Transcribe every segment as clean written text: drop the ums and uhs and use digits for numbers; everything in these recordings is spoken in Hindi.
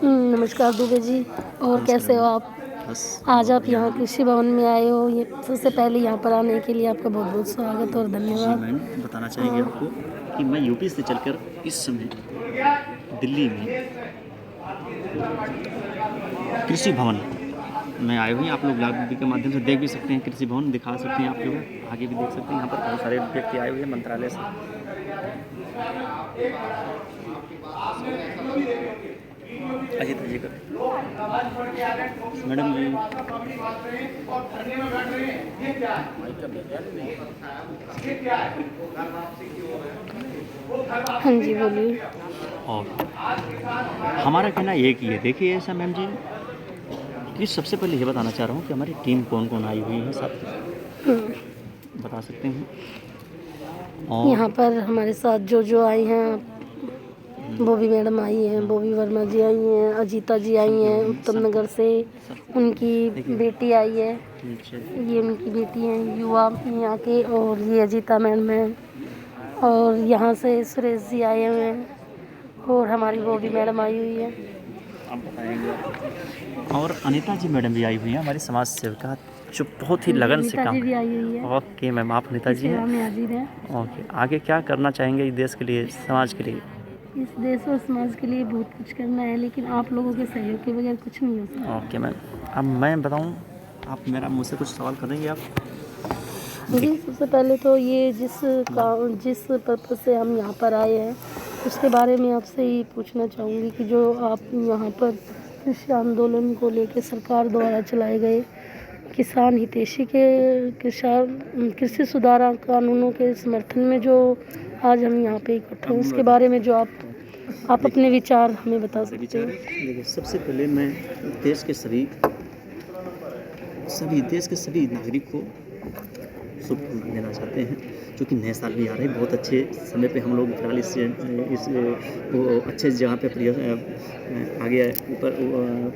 नमस्कार दुबे जी। और कैसे हो आप? बस आज बहुत आप बढ़िया यहाँ मैम। कृषि भवन में आए हो, ये सबसे पहले यहाँ पर आने के लिए आपका बहुत बहुत स्वागत और जी धन्यवाद। मैम, बताना चाहेंगे हाँ। आपको कि मैं यूपी से चलकर इस समय दिल्ली में कृषि भवन में आए हुए हैं। आप लोग लाइव के माध्यम से देख भी सकते हैं, कृषि भवन दिखा सकते हैं, आप जो है आगे भी देख सकते हैं। यहाँ पर बहुत सारे व्यक्ति आए हुए हैं मंत्रालय से। अजीत जी का मैडम जी हाँ जी, बोलिए। और हमारा कहना एक ही है, देखिए ऐसा मैम जी कि सबसे पहले ये बताना चाह रहा हूँ कि हमारी टीम कौन कौन आई हुई है साथ में, बता सकते हैं। और यहाँ पर हमारे साथ जो आई हैं, बॉबी मैडम आई हैं, बॉबी वर्मा जी आई हैं, अजीता जी आई हैं उत्तम नगर से, उनकी बेटी आई है, ये उनकी बेटी हैं युवा यहाँ के, और ये अजीता मैडम है, और यहाँ से सुरेश जी आए हुए हैं, और हमारी बॉबी मैडम आई हुई है। आप बताएंगे। और अनीता जी मैडम भी आई हुई हैं, हमारी समाज सेविका, जो बहुत ही लगन से काम। भी आई हुई है। ओके मैम, आप अनीता जी हैं। में हाजिर है। ओके, आगे क्या करना चाहेंगे इस देश के लिए, समाज के लिए? इस देश और समाज के लिए बहुत कुछ करना है, लेकिन आप लोगों के सहयोग के बगैर कुछ नहीं हो सकता। ओके मैम, अब मैं बताऊं, आप मेरा मुझसे कुछ सवाल करेंगे आप? जी, सबसे पहले तो ये जिस पर्पज़ से हम यहाँ पर आए हैं उसके बारे में आपसे ये पूछना चाहूँगी कि जो आप यहाँ पर कृषि आंदोलन को लेकर सरकार द्वारा चलाए गए किसान हितैषी के कृषि सुधार कानूनों के समर्थन में जो आज हम यहाँ पे इकट्ठे हैं, उसके बारे में जो आप अपने विचार हमें बता सकते हैं। देखिए, सबसे पहले मैं देश के सभी नागरिक को शुभकामनाएं देना चाहते हैं, क्योंकि नए साल भी आ रहे हैं। बहुत अच्छे समय पे हम लोग फिलहाल इस वो अच्छे जगह पे आगे ऊपर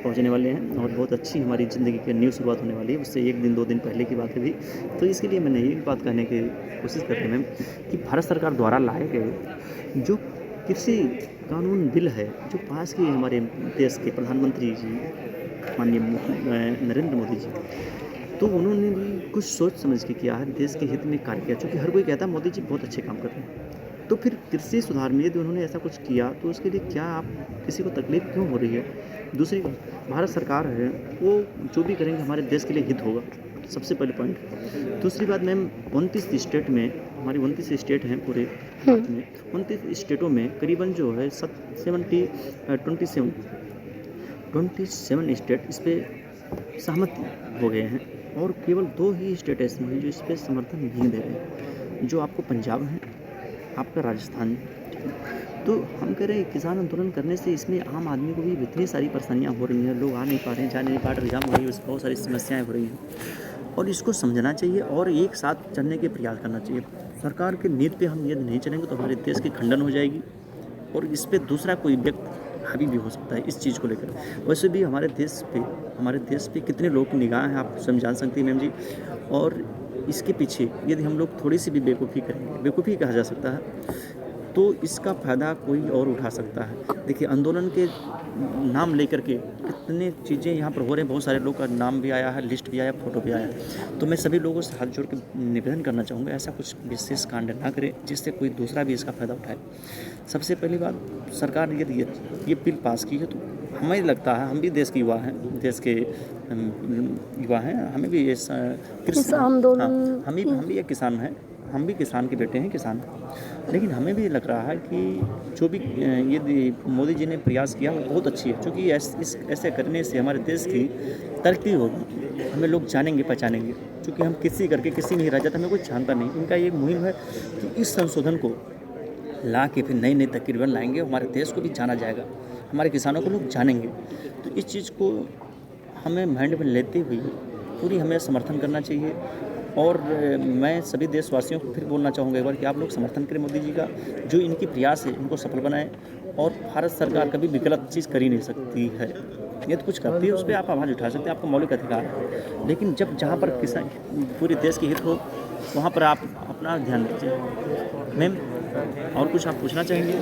पहुंचने वाले हैं, और बहुत अच्छी हमारी ज़िंदगी की न्यू शुरुआत होने वाली है। उससे एक दिन 2 दिन पहले की बात है भी। तो इसके लिए मैंने एक बात कहने की कोशिश कर रहे हैं कि भारत सरकार द्वारा लाए गए जो कृषि कानून बिल है, जो पास किए हमारे देश के प्रधानमंत्री जी माननीय नरेंद्र मोदी जी, तो उन्होंने भी कुछ सोच समझ के किया है, देश के हित में कार्य किया। क्योंकि हर कोई कहता है मोदी जी बहुत अच्छे काम कर रहे हैं, तो फिर कृषि सुधार में यदि उन्होंने ऐसा कुछ किया तो उसके लिए क्या आप किसी को तकलीफ क्यों हो रही है? दूसरी, भारत सरकार है वो जो भी करेंगे हमारे देश के लिए हित होगा, सबसे पहले पॉइंट। दूसरी बात मैम, 29 स्टेट में, हमारी 29 स्टेट हैं पूरे भारत में, 29 स्टेटों में करीबन जो है 27 स्टेट इस पर सहमत हो गए हैं, और केवल 2 ही स्टेट ऐसे हैं जो इस पर समर्थन नहीं दे रहे हैं, जो आपको पंजाब है, आपका राजस्थान। तो हम कह रहे हैं किसान आंदोलन करने से इसमें आम आदमी को भी इतनी सारी परेशानियां हो रही हैं, लोग आ नहीं पा रहे हैं, जा नहीं पा रहे, जाम हो रही है, उससे बहुत सारी समस्याएं हो रही हैं, और इसको समझना चाहिए और एक साथ चलने के प्रयास करना चाहिए। सरकार के नीति पे हम यदि नहीं चलेंगे तो हमारे देश की खंडन हो जाएगी, और इस पर दूसरा कोई व्यक्ति हावी भी हो सकता है इस चीज़ को लेकर। वैसे भी हमारे देश पे कितने लोगों की निगाह है, आप स्वयं जान सकती हैं मैम जी। और इसके पीछे यदि हम लोग थोड़ी सी भी बेवकूफ़ी करेंगे, बेवकूफ़ी कहा जा सकता है, तो इसका फ़ायदा कोई और उठा सकता है। देखिए, आंदोलन के नाम लेकर के कितने चीज़ें यहाँ पर हो रहे हैं, बहुत सारे लोग का नाम भी आया है, लिस्ट भी आया, फ़ोटो भी आया है। तो मैं सभी लोगों से हाथ जोड़ के निवेदन करना चाहूँगा, ऐसा कुछ विशेष कांड ना करें जिससे कोई दूसरा भी इसका फ़ायदा उठाए। सबसे पहली बात, सरकार ने यदि ये बिल पास की है तो हमें लगता है, हम भी देश के युवा हैं, देश के युवा हैं, हमें भी इस आंदोलन, हाँ, हम भी एक किसान हैं, हम भी किसान के बेटे हैं, किसान। लेकिन हमें भी लग रहा है कि जो भी ये मोदी जी ने प्रयास किया वो बहुत अच्छी है, क्योंकि ऐसे करने से हमारे देश की तरक्की होगी, हमें लोग जानेंगे पहचानेंगे। क्योंकि हम किसी करके किसी नहीं रह जाता, हमें कोई जानता नहीं। इनका ये मुहिम है कि इस संशोधन को ला के फिर नई तकरीबन लाएंगे, हमारे देश को भी जाना जाएगा, हमारे किसानों को लोग जानेंगे। तो इस चीज़ को हमें माइंड में लेते हुए पूरी हमें समर्थन करना चाहिए। और मैं सभी देशवासियों को फिर बोलना चाहूँगा एक बार कि आप लोग समर्थन करें मोदी जी का, जो इनकी प्रयास है इनको सफल बनाएं। और भारत सरकार कभी भी गलत चीज़ कर ही नहीं सकती है, ये तो कुछ करती है उस पर आप आवाज़ उठा सकते हैं, आपका मौलिक अधिकार है। लेकिन जब जहाँ पर किसान पूरे देश के हित हो वहाँ पर आप अपना ध्यान दीजिए। मैम, और कुछ आप पूछना चाहेंगे?